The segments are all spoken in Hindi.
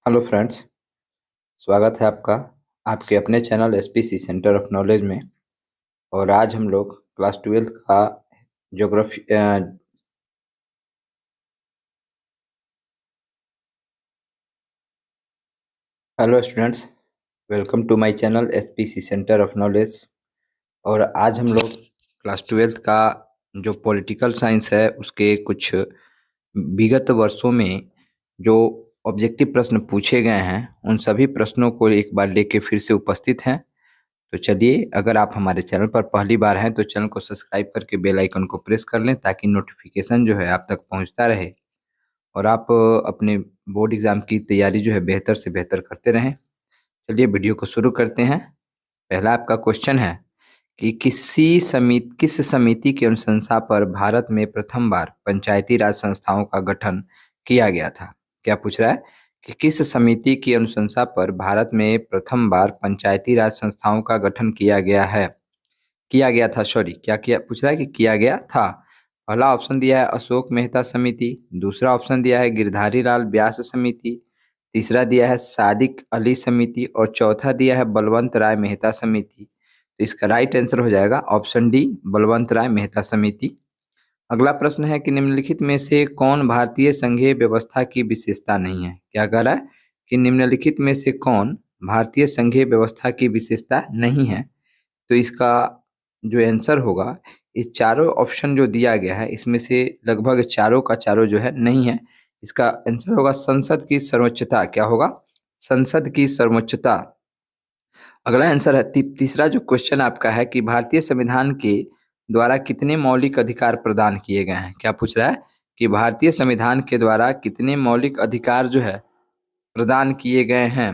Hello friends. स्वागत है आपका आपके अपने channel SPC centre of knowledge में। और आज हम लोग क्लास 12th का geography. Hello students, welcome to my channel SPC centre of knowledge. और आज हम लोग क्लास 12th का जो पॉलिटिकल साइंस है उसके कुछ विगत वर्षों में जो ऑब्जेक्टिव प्रश्न पूछे गए हैं उन सभी प्रश्नों को एक बार लेके फिर से उपस्थित हैं। तो चलिए, अगर आप हमारे चैनल पर पहली बार हैं तो चैनल को सब्सक्राइब करके बेल आइकन को प्रेस कर लें ताकि नोटिफिकेशन जो है आप तक पहुंचता रहे और आप अपने बोर्ड एग्जाम की तैयारी जो है बेहतर से बेहतर करते रहें। चलिए वीडियो को शुरू करते हैं। पहला आपका क्वेश्चन है कि किस समिति की अनुशंसा पर भारत में प्रथम बार पंचायती राज संस्थाओं का गठन किया गया था। क्या पूछ रहा है कि किस समिति की अनुशंसा पर भारत में प्रथम बार पंचायती राज संस्थाओं का गठन किया गया था, सॉरी, क्या किया पूछ रहा है कि किया गया था। पहला ऑप्शन दिया है अशोक मेहता समिति, दूसरा ऑप्शन दिया है गिरधारी लाल व्यास समिति, तीसरा दिया है सादिक अली समिति और चौथा दिया है बलवंत राय मेहता समिति। तो इसका राइट आंसर हो जाएगा ऑप्शन डी, बलवंत राय मेहता समिति। अगला प्रश्न है कि निम्नलिखित में से कौन भारतीय संघीय व्यवस्था की विशेषता नहीं है। क्या कह रहा है कि निम्नलिखित में से कौन भारतीय संघीय व्यवस्था की विशेषता नहीं है। तो इसका जो आंसर होगा, इस चारों ऑप्शन जो दिया गया है इसमें से लगभग चारों का चारों जो है नहीं है। इसका आंसर होगा संसद की सर्वोच्चता। क्या होगा? संसद की सर्वोच्चता। अगला आंसर है तीसरा जो क्वेश्चन आपका है कि भारतीय संविधान के द्वारा कितने मौलिक अधिकार प्रदान किए गए हैं। क्या पूछ रहा है कि भारतीय संविधान के द्वारा कितने मौलिक अधिकार जो है प्रदान किए गए हैं।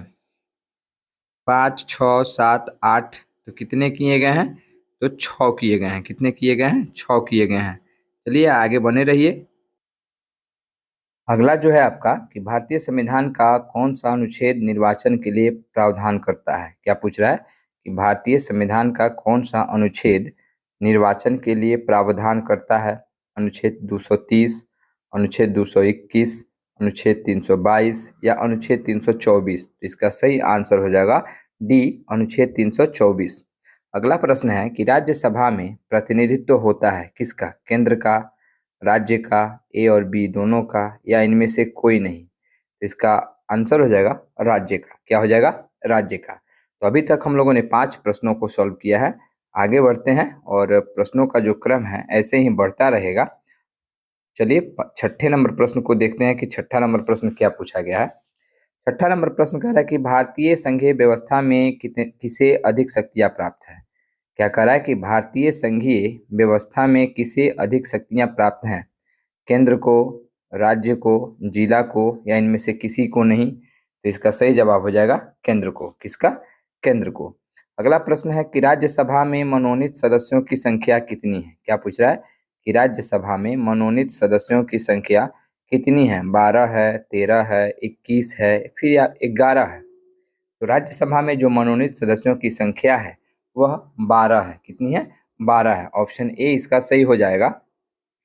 5, 6, 7, 8। तो कितने किए गए हैं? तो 6 किए गए हैं। कितने किए गए हैं? 6 किए गए हैं। चलिए आगे बने रहिए। अगला जो है आपका कि भारतीय संविधान का कौन सा अनुच्छेद निर्वाचन के लिए प्रावधान करता है। क्या पूछ रहा है कि भारतीय संविधान का कौन सा अनुच्छेद निर्वाचन के लिए प्रावधान करता है। अनुच्छेद 230, अनुच्छेद 221, अनुच्छेद 322 या अनुच्छेद 324। तो इसका सही आंसर हो जाएगा डी, अनुच्छेद 324। अगला प्रश्न है कि राज्यसभा में प्रतिनिधित्व होता है किसका? केंद्र का, राज्य का, ए और बी दोनों का, या इनमें से कोई नहीं। तो इसका आंसर हो जाएगा राज्य का। क्या हो जाएगा? राज्य का। तो अभी तक हम लोगों ने 5 प्रश्नों को सॉल्व किया है। आगे बढ़ते हैं और प्रश्नों का जो क्रम है ऐसे ही बढ़ता रहेगा। चलिए छठे नंबर प्रश्न को देखते हैं कि छठा नंबर प्रश्न क्या पूछा गया है। छठा नंबर प्रश्न कह रहा है कि भारतीय संघीय व्यवस्था में किसे अधिक शक्तियां प्राप्त है। क्या कह रहा है कि भारतीय संघीय व्यवस्था में किसे अधिक शक्तियां प्राप्त हैं। केंद्र को, राज्य को, जिला को, या इनमें से किसी को नहीं। तो इसका सही जवाब हो जाएगा केंद्र को। किसका? केंद्र को। अगला प्रश्न है कि राज्यसभा में मनोनीत सदस्यों की संख्या कितनी है। क्या पूछ रहा है कि राज्यसभा में मनोनीत सदस्यों की संख्या कितनी है। 12 है, 13 है, 21 है, फिर या 11 है। तो राज्यसभा में जो मनोनीत सदस्यों की संख्या है वह 12 है। कितनी है? 12 है। ऑप्शन ए इसका सही हो जाएगा।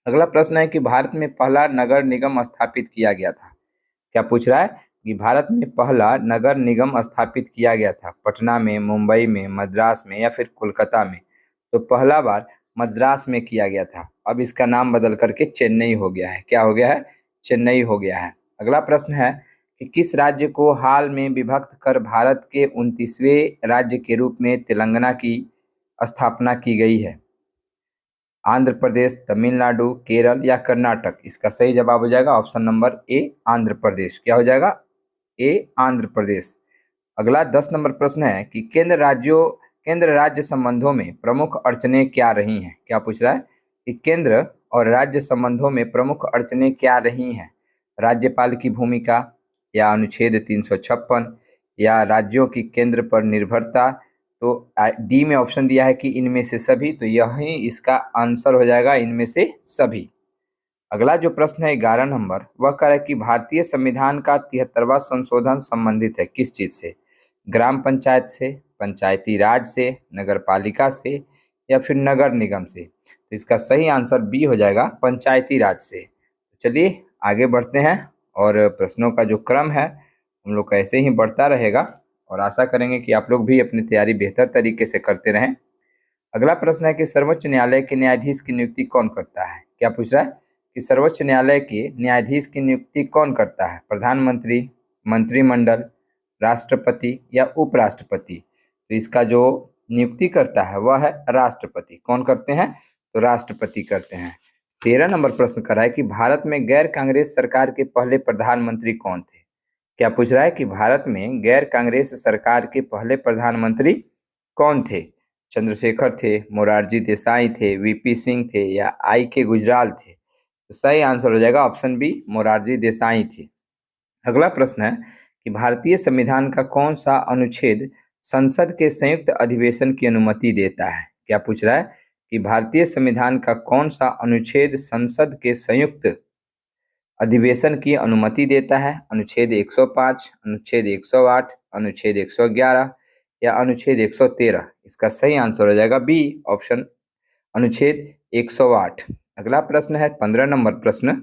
अगला प्रश्न है कि भारत में पहला नगर निगम स्थापित किया गया था। क्या पूछ रहा है कि भारत में पहला नगर निगम स्थापित किया गया था पटना में, मुंबई में, मद्रास में या फिर कोलकाता में। तो पहला बार मद्रास में किया गया था। अब इसका नाम बदल करके चेन्नई हो गया है। क्या हो गया है? चेन्नई हो गया है। अगला प्रश्न है कि किस राज्य को हाल में विभक्त कर भारत के 29वें राज्य के रूप में तेलंगाना की स्थापना की गई है। आंध्र प्रदेश, तमिलनाडु, केरल या कर्नाटक। इसका सही जवाब हो जाएगा option number A, Andhra Pradesh. क्या हो जाएगा? ए, आंध्र प्रदेश। अगला 10 नंबर प्रश्न है कि केंद्र राज्य संबंधों में प्रमुख अड़चनें क्या रही हैं। क्या पूछ रहा है कि केंद्र और राज्य संबंधों में प्रमुख अड़चनें क्या रही हैं। राज्यपाल की भूमिका, या अनुच्छेद 356, या राज्यों की केंद्र पर निर्भरता। तो डी में ऑप्शन दिया है कि इनमें से सभी। तो यही इसका आंसर हो जाएगा, इनमें से सभी। अगला जो प्रश्न है 11 नंबर, वह कह रहा है कि भारतीय संविधान का 73वां संशोधन संबंधित है किस चीज से। ग्राम पंचायत से, पंचायती राज से, नगर पालिका से, या फिर नगर निगम से। तो इसका सही आंसर बी हो जाएगा, पंचायती राज से। चलिए आगे बढ़ते हैं और प्रश्नों का जो क्रम है हम लोग का ऐसे ही बढ़ता रहेगा और आशा करेंगे कि आप लोग भी अपनी तैयारी बेहतर तरीके से करते रहें। अगला प्रश्न है कि सर्वोच्च न्यायालय के न्यायाधीश की नियुक्ति कौन करता है? क्या पूछ रहा है कि सर्वोच्च न्यायालय के न्यायाधीश की नियुक्ति कौन करता है? प्रधानमंत्री, मंत्रिमंडल, राष्ट्रपति या उपराष्ट्रपति? तो इसका जो नियुक्ति करता है वह है राष्ट्रपति। कौन करते हैं? तो राष्ट्रपति करते हैं। 13 नंबर प्रश्न कर रहा है कि भारत में गैर कांग्रेस सरकार के पहले प्रधानमंत्री कौन थे? क्या पूछ रहा है कि भारत में गैर कांग्रेस सरकार के पहले प्रधानमंत्री कौन थे? चंद्रशेखर थे, मोरारजी देसाई थे, वीपी सिंह थे या आई के गुजराल थे? तो सही आंसर हो जाएगा ऑप्शन बी, मोरारजी देसाई थे। अगला प्रश्न है कि भारतीय संविधान का कौन सा अनुच्छेद संसद के संयुक्त अधिवेशन की अनुमति देता है? क्या पूछ रहा है कि भारतीय संविधान का कौन सा अनुच्छेद संसद के संयुक्त अधिवेशन की अनुमति देता है? अनुच्छेद 105, अनुच्छेद 108, अनुच्छेद 111 या अनुच्छेद 113? इसका सही आंसर हो जाएगा बी ऑप्शन, अनुच्छेद 108। अगला प्रश्न है 15 नंबर प्रश्न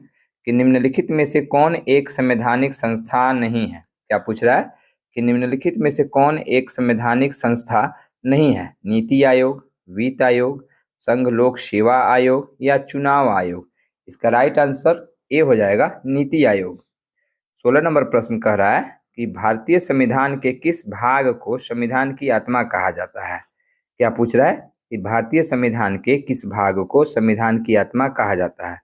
कि निम्नलिखित में से कौन एक संवैधानिक संस्था नहीं है? क्या पूछ रहा है कि निम्नलिखित में से कौन एक संवैधानिक संस्था नहीं है? नीति आयोग, वित्त आयोग, संघ लोक सेवा आयोग या चुनाव आयोग? इसका राइट आंसर ए हो जाएगा, नीति आयोग। 16 नंबर प्रश्न कह रहा है कि भारतीय संविधान के किस भाग को संविधान की आत्मा कहा जाता है? क्या पूछ रहा है कि भारतीय संविधान के किस भाग को संविधान की आत्मा कहा जाता है?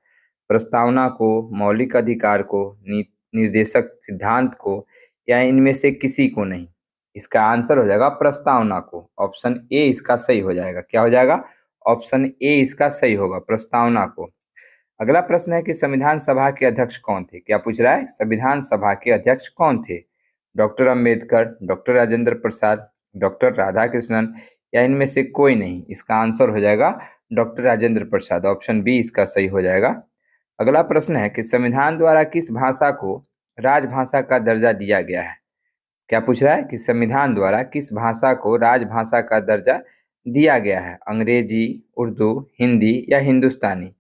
प्रस्तावना को, मौलिक अधिकार को, निर्देशक सिद्धांत को या इनमें से किसी को नहीं? इसका आंसर हो जाएगा प्रस्तावना को। ऑप्शन ए इसका सही हो जाएगा। क्या हो जाएगा? ऑप्शन ए इसका सही होगा, प्रस्तावना को। अगला प्रश्न है कि संविधान सभा के अध्यक्ष कौन थे? क्या पूछ रहा है? संविधान सभा के अध्यक्ष कौन थे? Doctor Ambedkar, doctor Rajendra Prasad, doctor Radhakrishnan या इनमें से कोई नहीं? इसका आंसर हो जाएगा doctor Rajendra Prasad. Option B इसका सही हो जाएगा। अगला प्रश्न है कि संविधान द्वारा किस भाषा को राजभाषा का दर्जा दिया गया है? क्या पूछ रहा है कि संविधान द्वारा किस भाषा को राजभाषा का दर्जा दिया गया है? अंग्रेजी, उर्दू, हिंदी या हिंदुस्तानी?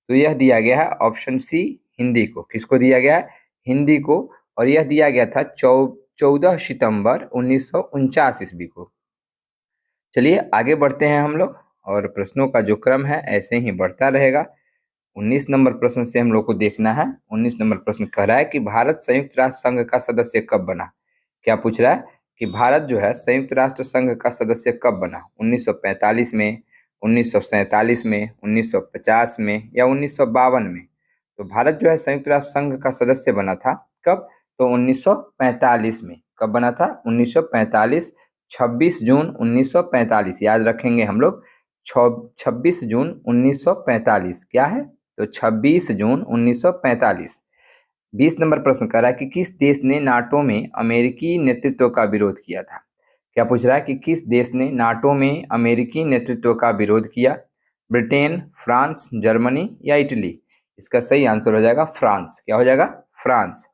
तो यह दिया गया है ऑप्शन सी, हिंदी को। किसको दिया गया है? हिंदी को। और यह दिया गया था 14 सितंबर 1949 ईस्वी को। चलिए आगे बढ़ते हैं हम लोग, और प्रश्नों का जो क्रम है ऐसे ही बढ़ता रहेगा। 19 नंबर प्रश्न से हम लोग को देखना है। 19 नंबर प्रश्न कह रहा है कि भारत संयुक्त राष्ट्र संघ का सदस्य कब बना? क्या पूछ रहा है कि भारत जो है संयुक्त राष्ट्र संघ का सदस्य कब बना? 1945 में, 1947 में, 1950 में या 1952 में? तो भारत जो है संयुक्त राष्ट्र संघ का सदस्य बना था कब? तो 1945 में। कब बना था? 1945, 26 जून 1945। याद रखेंगे हम लोग, 26 जून 1945। क्या है? तो 26 जून 1945। 20 नंबर प्रश्न कर रहा है कि किस देश ने नाटो में अमेरिकी नेतृत्व का विरोध किया था? क्या पूछ रहा है कि किस देश ने नाटो में अमेरिकी नेतृत्व का विरोध किया? ब्रिटेन, फ्रांस, जर्मनी या इटली? इसका सही आंसर हो जाएगा फ्रांस। क्या हो जाएगा? फ्रांस।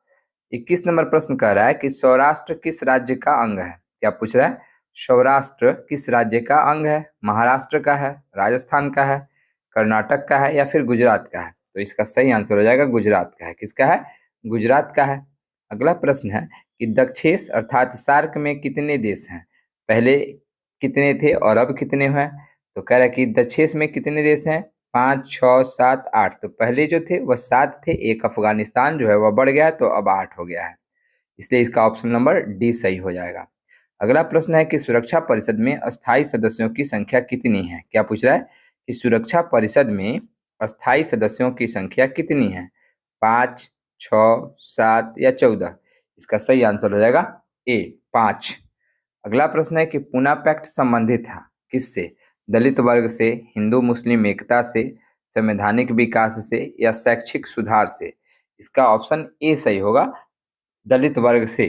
21 नंबर प्रश्न कह रहा है कि सौराष्ट्र किस राज्य का अंग है? क्या पूछ रहा है? सौराष्ट्र किस राज्य का अंग है? महाराष्ट्र का है, राजस्थान का है, कर्नाटक का है या फिर गुजरात का है? तो इसका सही आंसर हो जाएगा गुजरात का है। किसका है? गुजरात का है। अगला प्रश्न है कि दक्षेस अर्थात सार्क में कितने देश हैं? पहले कितने थे और अब कितने हैं? तो कह रहा है कि दक्षेस में कितने देश हैं? 5, 6, 7, 8। तो पहले जो थे वह 7 थे, एक अफगानिस्तान जो है वह बढ़ गया तो अब 8 हो गया है। इसलिए इसका ऑप्शन नंबर डी सही हो जाएगा। अगला प्रश्न है कि सुरक्षा परिषद में अस्थायी सदस्यों की संख्या कितनी है? क्या पूछ रहा है कि सुरक्षा परिषद में अस्थायी सदस्यों की संख्या कितनी है? 5, 6, 7 या 14? इसका सही आंसर हो जाएगा ए, 5। अगला प्रश्न है कि पूना पैक्ट संबंधित था किससे? दलित वर्ग से, हिंदू मुस्लिम एकता से, संवैधानिक विकास से या शैक्षिक सुधार से? इसका ऑप्शन ए सही होगा, दलित वर्ग से।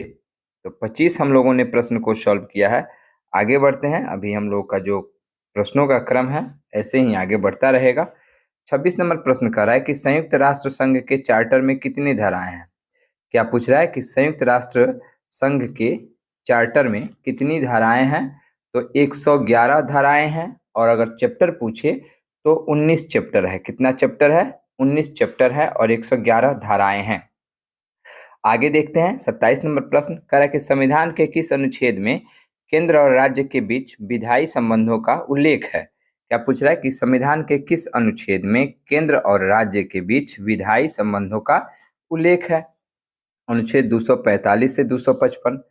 तो 25 हम लोगों ने प्रश्न को सॉल्व किया है। आगे बढ़ते हैं। अभी हम लोग का जो प्रश्नों का क्रम है ऐसे ही आगे बढ़ता रहेगा। 26 नंबर प्रश्न कर रहा है कि संयुक्त राष्ट्र संघ के चार्टर में कितनी धाराएं हैं? क्या पूछ रहा है कि संयुक्त राष्ट्र संघ के चार्टर में कितनी धाराएं हैं? तो 111 धाराएं हैं। और अगर चैप्टर पूछे तो 19 चैप्टर है। कितना चैप्टर है? 19 चैप्टर है और 111 धाराएं हैं। आगे देखते हैं 27 नंबर प्रश्न कह रहा है कि संविधान के किस अनुच्छेद में केंद्र और राज्य के बीच विधायी संबंधों का उल्लेख है। क्या पूछ रहा है कि संविधान के किस अनुच्छेद में केंद्र और राज्य के बीच विधायी संबंधों का उल्लेख है। अनुच्छेद 245 से 255,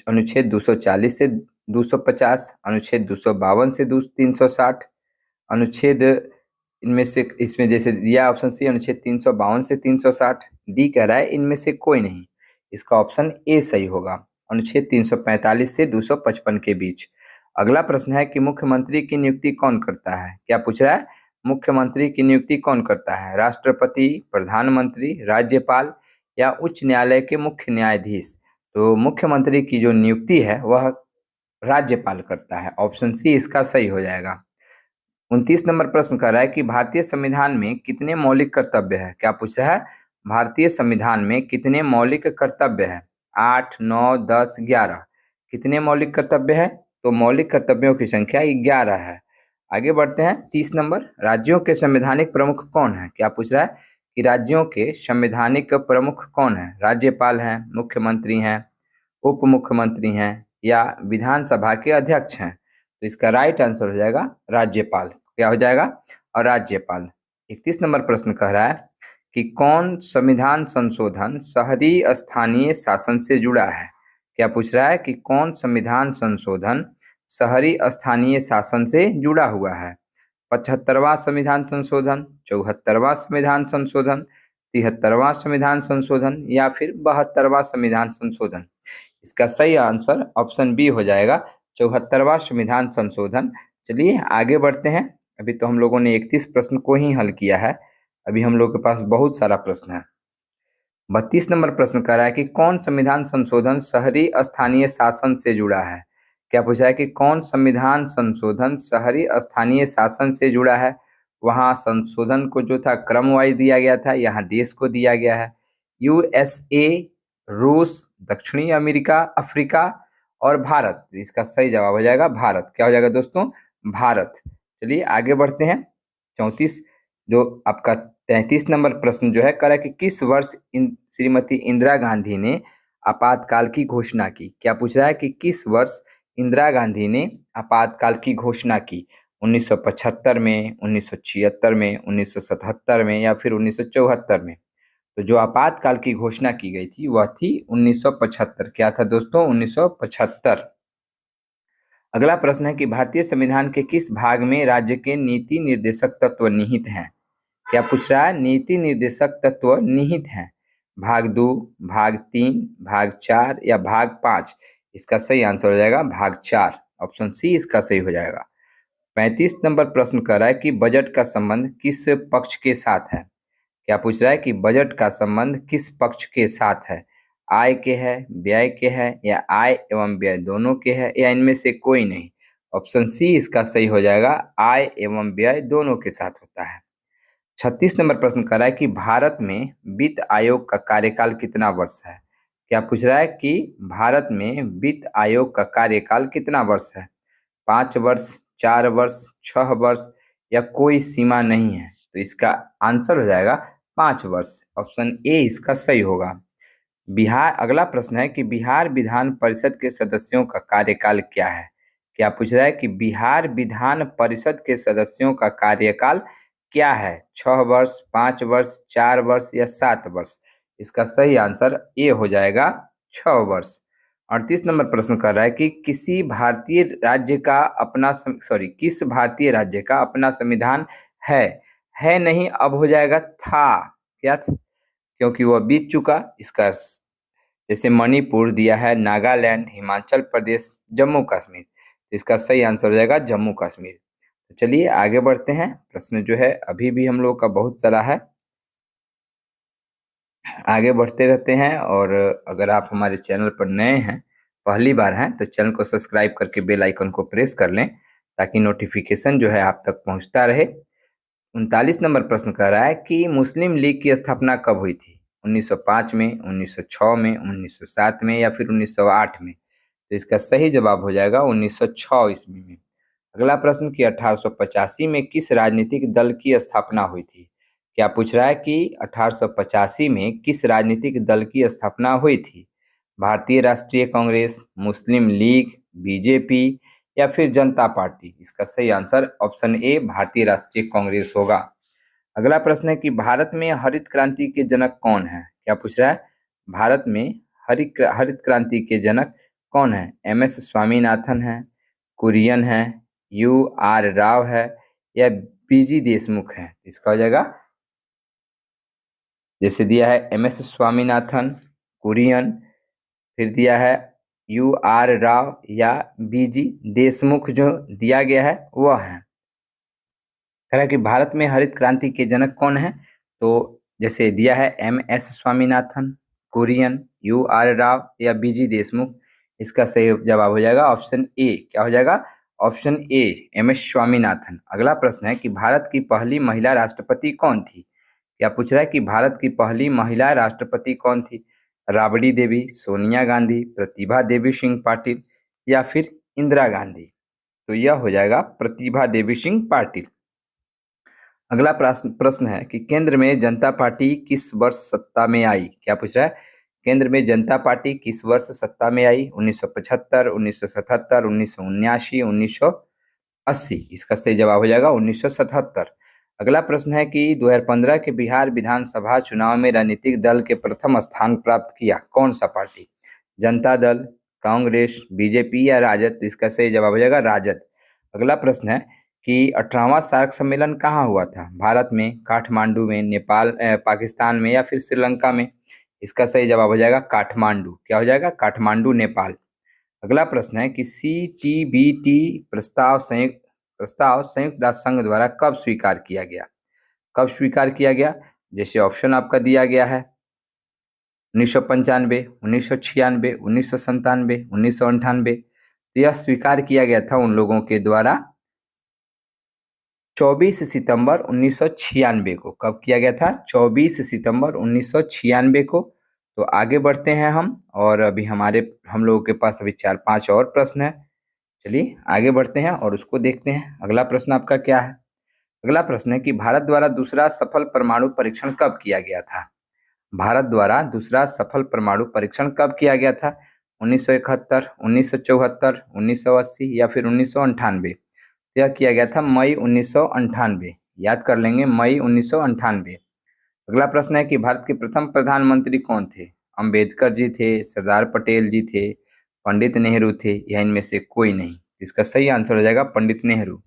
अनुच्छेद 240 से 250, अनुच्छेद 252 से 360, अनुच्छेद इनमें से इसमें जैसे दिया ऑप्शन सी अनुच्छेद 352 से 360, डी कह रहा है इनमें से कोई नहीं। इसका ऑप्शन ए सही होगा, अनुच्छेद 345 से 255 के बीच। अगला प्रश्न है कि मुख्यमंत्री की नियुक्ति कौन करता है। क्या पूछ रहा है, मुख्यमंत्री की नियुक्ति कौन करता है। राष्ट्रपति, प्रधानमंत्री, राज्यपाल या उच्च न्यायालय के मुख्य न्यायाधीश। तो मुख्यमंत्री की जो नियुक्ति है वह राज्यपाल करता है, ऑप्शन सी इसका सही हो जाएगा। 29 नंबर प्रश्न कर रहा है कि भारतीय संविधान में कितने मौलिक कर्तव्य है। क्या पूछ रहा है, भारतीय संविधान में कितने मौलिक कर्तव्य है। 8, 9, 10, 11। कितने मौलिक कर्तव्य है, तो मौलिक कर्तव्यों की संख्या 11 है। आगे बढ़ते हैं 30 नंबर, राज्यों के संवैधानिक प्रमुख कौन है। क्या पूछ रहा है कि राज्यों के संवैधानिक प्रमुख कौन है। राज्यपाल हैं, मुख्यमंत्री हैं, उप मुख्यमंत्री हैं या विधानसभा के अध्यक्ष हैं। तो इसका राइट आंसर हो जाएगा राज्यपाल। क्या हो जाएगा, और राज्यपाल। 31 नंबर प्रश्न कह रहा है कि कौन संविधान संशोधन शहरी स्थानीय शासन से जुड़ा है। क्या पूछ रहा है कि कौन संविधान संशोधन शहरी स्थानीय शासन से जुड़ा हुआ है। 75वां संविधान संशोधन, 74वां संविधान संशोधन, 73वां संविधान संशोधन या फिर 72वां संविधान संशोधन। इसका सही आंसर ऑप्शन बी हो जाएगा, 74वां संविधान संशोधन। चलिए आगे बढ़ते हैं। अभी तो हम लोगों ने 31 प्रश्न को ही हल किया है, अभी हम लोग के पास बहुत सारा प्रश्न है। 32 नंबर प्रश्न कर रहा है कि कौन संविधान संशोधन शहरी स्थानीय शासन से जुड़ा है। क्या पूछा है कि कौन संविधान संशोधन शहरी स्थानीय शासन से जुड़ा है। वहाँ संशोधन को जो था क्रम वाइज दिया गया था, यहाँ देश को दिया गया है। यूएसए, रूस, दक्षिणी अमेरिका, अफ्रीका और भारत। इसका सही जवाब हो जाएगा भारत। क्या हो जाएगा दोस्तों, भारत। चलिए आगे बढ़ते हैं। 34 जो आपका 33 नंबर प्रश्न जो है कह रहा है कि किस वर्ष श्रीमती इंदिरा गांधी ने आपातकाल की घोषणा की। क्या पूछ रहा है कि किस वर्ष इंदिरा गांधी ने आपातकाल की घोषणा की। 1975 में, 1976 में, 1977 में या फिर 1974 में। तो जो आपातकाल की घोषणा की गई थी वह थी 1975। क्या था दोस्तों, 1975। अगला प्रश्न है कि भारतीय संविधान के किस भाग में राज्य के नीति निर्देशक तत्व निहित हैं। क्या पूछ रहा है, नीति निर्देशक तत्व निहित हैं। भाग 2, भाग 3, भाग 4 या भाग 5। इसका सही आंसर हो जाएगा भाग 4, ऑप्शन सी इसका सही हो जाएगा। 35 नंबर प्रश्न कर रहा है कि बजट का संबंध किस पक्ष के साथ है। क्या पूछ रहा है कि बजट का संबंध किस पक्ष के साथ है। आय के है, व्यय के है या आय एवं व्यय दोनों के है या इनमें से कोई नहीं। ऑप्शन सी इसका सही हो जाएगा, आय एवं व्यय दोनों के साथ होता है। 36 नंबर प्रश्न कर रहा है कि भारत में वित्त आयोग का कार्यकाल कितना वर्ष है। क्या पूछ रहा है कि भारत में वित्त आयोग का कार्यकाल कितना वर्ष है। 5 वर्ष, 4 वर्ष, 6 वर्ष या कोई सीमा नहीं है। तो इसका आंसर हो जाएगा 5 वर्ष, ऑप्शन ए इसका सही होगा। बिहार, अगला प्रश्न है कि बिहार विधान परिषद के सदस्यों का कार्यकाल क्या है। क्या पूछ रहा है कि बिहार विधान परिषद के सदस्यों का कार्यकाल क्या है। 6 वर्ष, 5 वर्ष, 4 वर्ष या 7 वर्ष। इसका सही आंसर ए हो जाएगा, 6 वर्ष। 38 नंबर प्रश्न कर रहा है कि किस भारतीय राज्य का अपना संविधान है नहीं अब हो जाएगा था। क्या, क्योंकि वह बीत चुका। इसका जैसे मणिपुर दिया है, नागालैंड, हिमाचल प्रदेश, जम्मू कश्मीर। इसका सही आंसर हो जाएगा जम्मू कश्मीर। तो चलिए आगे बढ़ते हैं। प्रश्न जो है अभी भी हम लोग का बहुत सारा है, आगे बढ़ते रहते हैं। और अगर आप हमारे चैनल पर नए हैं, पहली बार हैं, तो चैनल को सब्सक्राइब करके बेल आइकन को प्रेस कर लें ताकि नोटिफिकेशन जो है आप तक पहुंचता रहे। 39 नंबर प्रश्न कह रहा है कि मुस्लिम लीग की स्थापना कब हुई थी। 1905 में, 1906 में, 1907 में या फिर 1908 में। तो इसका सही जवाब हो जाएगा 1906 ईस्वी में। अगला प्रश्न कि 1885 में किस राजनीतिक दल की स्थापना हुई थी। क्या पूछ रहा है कि 1885 में किस राजनीतिक दल की स्थापना हुई थी? भारतीय राष्ट्रीय कांग्रेस, मुस्लिम लीग, बीजेपी या फिर जनता पार्टी? इसका सही आंसर ऑप्शन ए भारतीय राष्ट्रीय कांग्रेस होगा। अगला प्रश्न है कि भारत में हरित क्रांति के जनक कौन है? क्या पूछ रहा है? भारत में हरित क्रांति के जनक कौन है? एम.एस. स्वामीनाथन है, कुरियन है, यू.आर. राव है या बी.जी. देशमुख है? इसका हो जाएगा, जैसे दिया है एम.एस. स्वामीनाथन, कुरियन, फिर दिया है यू.आर. राव या बी.जी. देशमुख, जो दिया गया है वह है। कह रहा है कि भारत में हरित क्रांति के जनक कौन है? तो जैसे दिया है एम.एस. स्वामीनाथन, कुरियन, यू.आर. राव या बी.जी. देशमुख। इसका सही जवाब हो जाएगा ऑप्शन ए। क्या हो जाएगा? Option A, M S. स्वामीनाथन। अगला प्रश्न है कि भारत की पहली महिला राष्ट्रपति कौन थी? क्या पूछ रहा है कि भारत की पहली महिला राष्ट्रपति कौन थी? राबड़ी देवी, सोनिया गांधी, प्रतिभा देवी सिंह पाटिल या फिर इंदिरा गांधी? तो यह हो जाएगा प्रतिभा देवी सिंह पाटिल। अगला प्रश्न है कि केंद्र में जनता पार्टी किस वर्ष सत्ता में आई? क्या पूछ रहा है? केंद्र में जनता पार्टी किस वर्ष सत्ता में आई? 1975, 1977, 1979, 1980? इसका सही जवाब हो जाएगा 1977। अगला प्रश्न है कि 2015 के बिहार विधानसभा चुनाव में राजनीतिक दल के प्रथम स्थान प्राप्त किया कौन सा पार्टी? जनता दल, कांग्रेस, बीजेपी या राजद? इसका सही जवाब हो जाएगा राजद। अगला प्रश्न है कि 18वां सार्क सम्मेलन कहाँ हुआ था? भारत में, काठमांडू में, नेपाल पाकिस्तान में या फिर श्रीलंका में? इसका सही जवाब हो जाएगा काठमांडू। क्या हो जाएगा? काठमांडू, नेपाल। अगला प्रश्न है कि CTBT प्रस्ताव संयुक्त राष्ट्र संघ द्वारा कब स्वीकार किया गया? कब स्वीकार किया गया? जैसे ऑप्शन आपका दिया गया है 1995, 1996, 1997, 1998। तो यह स्वीकार किया गया था उन लोगों के द्वारा 24 सितंबर 1996 को। कब किया गया था? 24 सितंबर 1996 को। तो आगे बढ़ते हैं हम, और अभी हम लोगों के पास अभी 4-5 और प्रश्न है। चलिए आगे बढ़ते हैं और उसको देखते हैं। अगला प्रश्न आपका क्या है? अगला प्रश्न है कि भारत द्वारा दूसरा सफल परमाणु परीक्षण कब किया गया था? भारत द्वारा दूसरा सफल परमाणु परीक्षण कब किया गया था? 1971, 1974, 1980 या फिर 1998? यह किया गया था मई 1998। याद कर लेंगे, मई 1998। अगला प्रश्न है कि भारत के प्रथम प्रधानमंत्री कौन थे? अंबेडकर जी थे, सरदार पटेल जी थे, पंडित नेहरू थे या इनमें से कोई नहीं? इसका सही आंसर हो जाएगा पंडित नेहरू।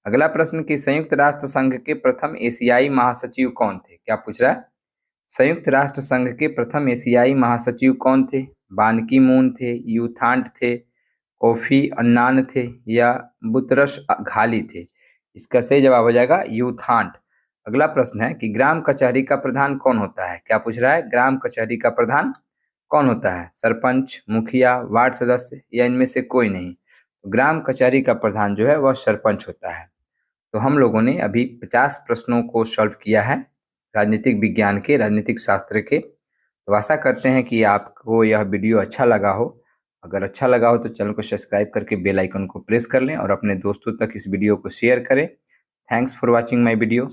अगला प्रश्न कि संयुक्त राष्ट्र संघ के प्रथम एशियाई महासचिव कौन थे? क्या पूछ रहा है? संयुक्त राष्ट्र संघ के प्रथम एशियाई महासचिव कौन थे? बान की मून थे, यूथांट थे, कोफी अन्नान थे या बुतरस घाली थे? इसका सही जवाब हो जाएगा यूथांट। अगला प्रश्न है कि ग्राम कचहरी का प्रधान कौन होता है? क्या पूछ रहा है? ग्राम कचहरी का प्रधान कौन होता है? सरपंच, मुखिया, वार्ड सदस्य या इनमें से कोई नहीं? ग्राम कचहरी का प्रधान जो है वह सरपंच होता है। तो हम लोगों ने अभी 50 प्रश्नों को सॉल्व किया है राजनीतिक विज्ञान के, राजनीतिक शास्त्र के। तो आशा करते हैं कि आपको यह वीडियो अच्छा लगा हो। अगर अच्छा लगा हो तो चैनल को सब्सक्राइब करके बेल आइकन को प्रेस कर लें और अपने दोस्तों तक इस वीडियो को शेयर करें। Thanks for watching my video.